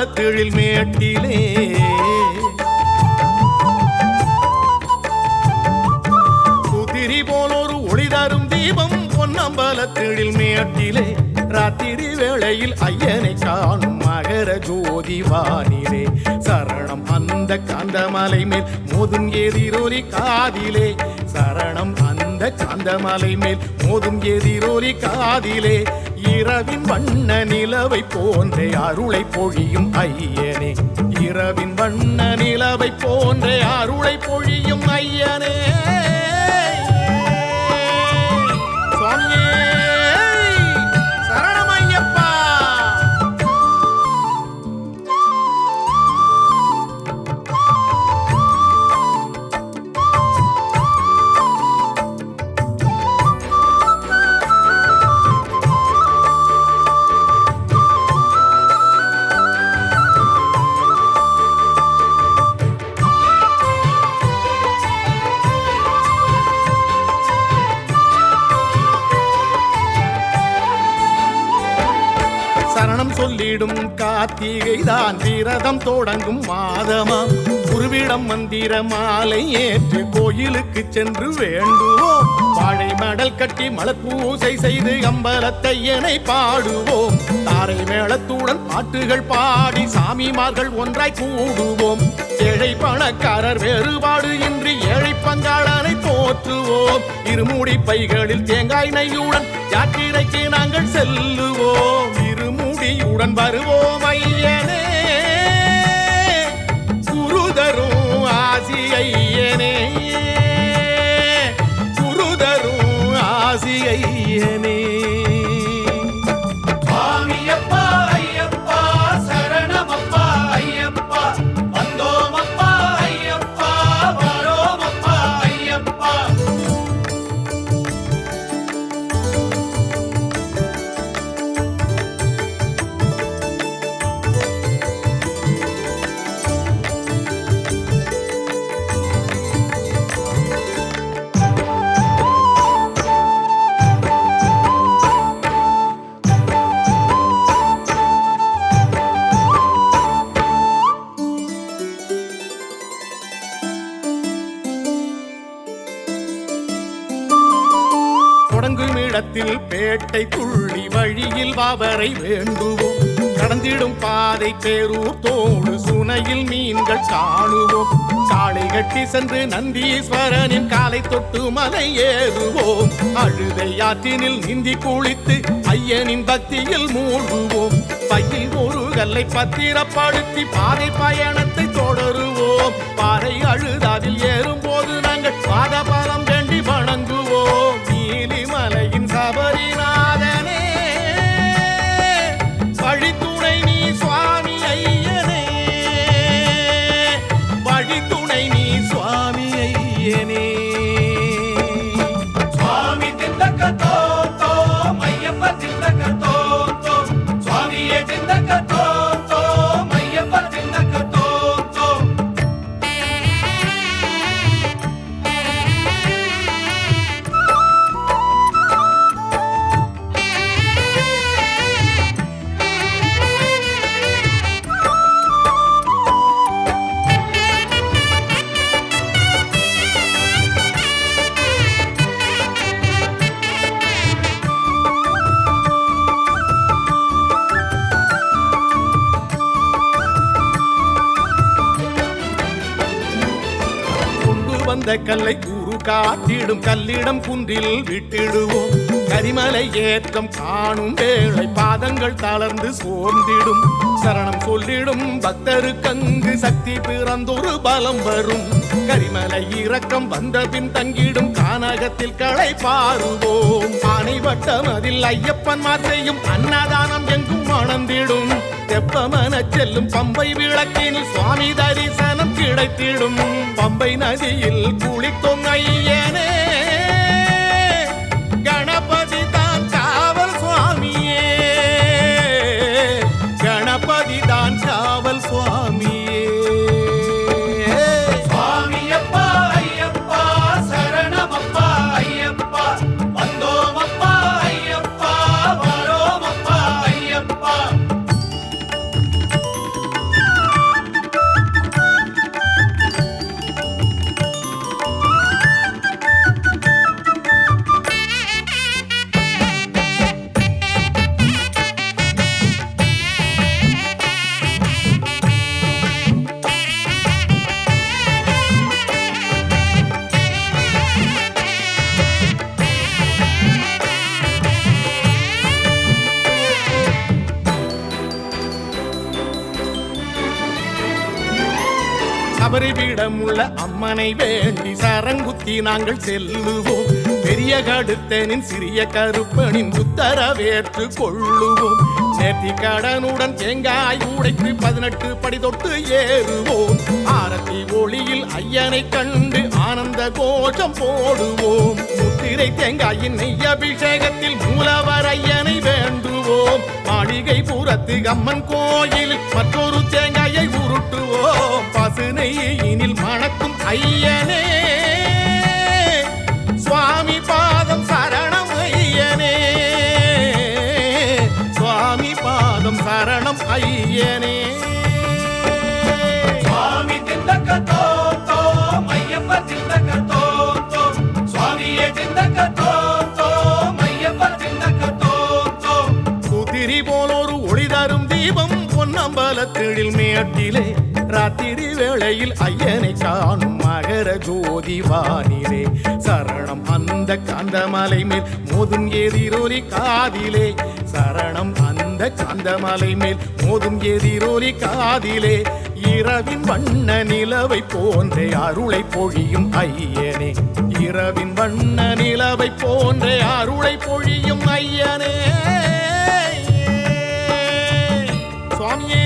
பொன்னம்பலத்தெழில் மேட்டிலே குதிரி போலொரு ஒளி தரும் தீபம் பொன்னம்பலத்தெழில் மேட்டிலே ராத்திரி வேளையில் ஐயனை காணும் மகர ஜோதி வானிலே சரணம் அந்த காந்தமலை மேல் மோதும் எதிரொலி காதிலே சரணம் அந்த காந்தமலை மேல் மோதும் எதிரொலி காதிலே இரவின் வண்ண நிலவை போன்ற அருளை பொழியும் ஐயனே இரவின் வண்ண நிலவை போன்ற அருளை பொழியும் ஐயனே சுவாமியே சரணமையப்பா. சரணம் சொல்லிடும் கார்த்திகை தான் விரதம் தொடங்கும் மாதமாம் குருவிடம் மந்திர மாலை ஏற்று கோயிலுக்கு சென்று வேண்டுவோம் வாழை மடல் கட்டி மலப்பூசை செய்து அம்பலத்தையனை பாடுவோம் தாரை மேளத்துடன் பாட்டுகள் பாடி சாமிமார்கள் ஒன்றாய் கூடுவோம் ஏழை பணக்காரர் வேறுபாடு இன்றி ஏழை பங்காளனை போற்றுவோம் இருமுடி பைகளில் தேங்காய் நெய்யுடன் யாத்திரைக்கு நாங்கள் செல்லுவோம் இருமுடியுடன் வருவோம் ஐயனே குருதரும் ஆசி ஐயனே குருதரும் ஆசி ஐயனே. சுவாமியப்பா ஐயப்பா சரணமப்பா ஐயப்பா வந்தோமப்பா ஐயப்பா வரோமப்பா ஐயப்பா. தொடங்கும் இடத்தில் பேட்டை துள்ளி வழியில் வாவரை வேண்டுவோம் கடந்திடும் பாதை பேரூர் தோடு சுனையில் மீன்கள் காணுவோம் சாலை கட்டி சென்று நந்தீஸ்வரனின் காலை தொட்டு மலை ஏறுவோம் அழுதை ஆற்றினில் நீந்தி குளித்து ஐயனின் பக்தியில் மூழ்குவோம் பையில் ஒரு கல்லை பத்திரப்படுத்தி பாதை பயணத்தை தொடருவோம் பாறை அழுதாவில் ஏறும்போது நாங்கள் பாதபலம் வேண்டி வணங்குவோம் நீலிமலையின் சபரிநாதனே வழித்துணை நீ சுவாமி ஐயனே வழித்துணை நீ சுவாமி ஐயனே. சுவாமி திண்டக்க தோம் தோம் ஐயப்ப திண்டக்க தோம் தோம் சுவாமியே திண்டக்க தோம் தோம் ஐயப்ப திண்டக்க தோம் தோம். வந்த கல்லை கூறு காட்டிடும் கல்லிடம் குன்றில் விட்டிடுவோம் கரிமலை ஏற்றம் காணும் வேளை பாதங்கள் தளர்ந்து சோர்ந்திடும் சரணம் சொல்லிடும் பக்தருக்கங்கு சக்தி பிறந்தொரு பலம் வரும் கரிமலை இறக்கம் வந்த பின் தங்கிடும் கானகத்தில் களை பாருவோம் ஆனை வட்டம் அதில் ஐயப்பன் மாற்றையும் அன்னதானம் எங்கும் மணந்திடும் தெப்பமன செல்லும் பம்பை விளக்கினில் சுவாமி தரிசனம் கிடைத்திடும் பம்பை நதியில் குளித்தோம் ஐயனே கணபதி தான் காவல் சுவாமியே கணபதி தான் காவல் சுவாமியே. சுவாமியப்பா ஐயப்பா சரணமப்பா ஐயப்பா வந்தோமப்பா ஐயப்பா வரோமப்பா ஐயப்பா. என்னிடமுள்ள அம்மனை வேண்டி சரங்குத்தி நாங்கள் செல்லுவோம். பெரிய கடுத்தனின் சிறிய கருப்பனின் உத்தரவேற்று கொள்ளுவோம். நேர்த்தி கடனுடன் தேங்காய் உடைத்து 18 படி தொட்டு ஏறுவோம். ஆரத்தி ஒளியில் ஐயனை கண்டு ஆனந்த கோஷம் போடுவோம். முத்திரை தேங்காயின் நெய் அபிஷேகத்தில் மூலவர் ஐயனை வேண்டுவோம். மாளிகை புறத்து அம்மன் கோயிலில் மற்றொரு தேங்காயை உருட்டுவோம். பசு நெய்யினில் மணக்கும் ஐயனே சுவாமி பாதம் சரணம் ஐயனே, சுவாமி பாதம் சரணம் ஐயனே. சுவாமி திண்டக்க தோம் தோம் ஐயப்ப திண்டக்க தோம் தோம் சுவாமியே திண்டக்க தோம் தோம் ஐயப்ப திண்டக்க தோம் தோம். குதிரி போலொரு ஒளி தரும் தீபம் பொன்னம்பலத்திழில் மேட்டிலே ராத்திரி வேளையில் ஐயனை காணும் மகர ஜோதி வானிலே. சரணம் அந்த காந்தமலை மேல் மோதும் எதிரொலி காதிலே, சரணம் அந்த காந்தமலை மேல் மோதும் எதிரொலி காதிலே. இரவின் வண்ண நிலவை போன்றே அருளை பொழியும் ஐயனே, இரவின் வண்ண நிலவை போன்றே அருளை பொழியும் ஐயனே. சுவாமியே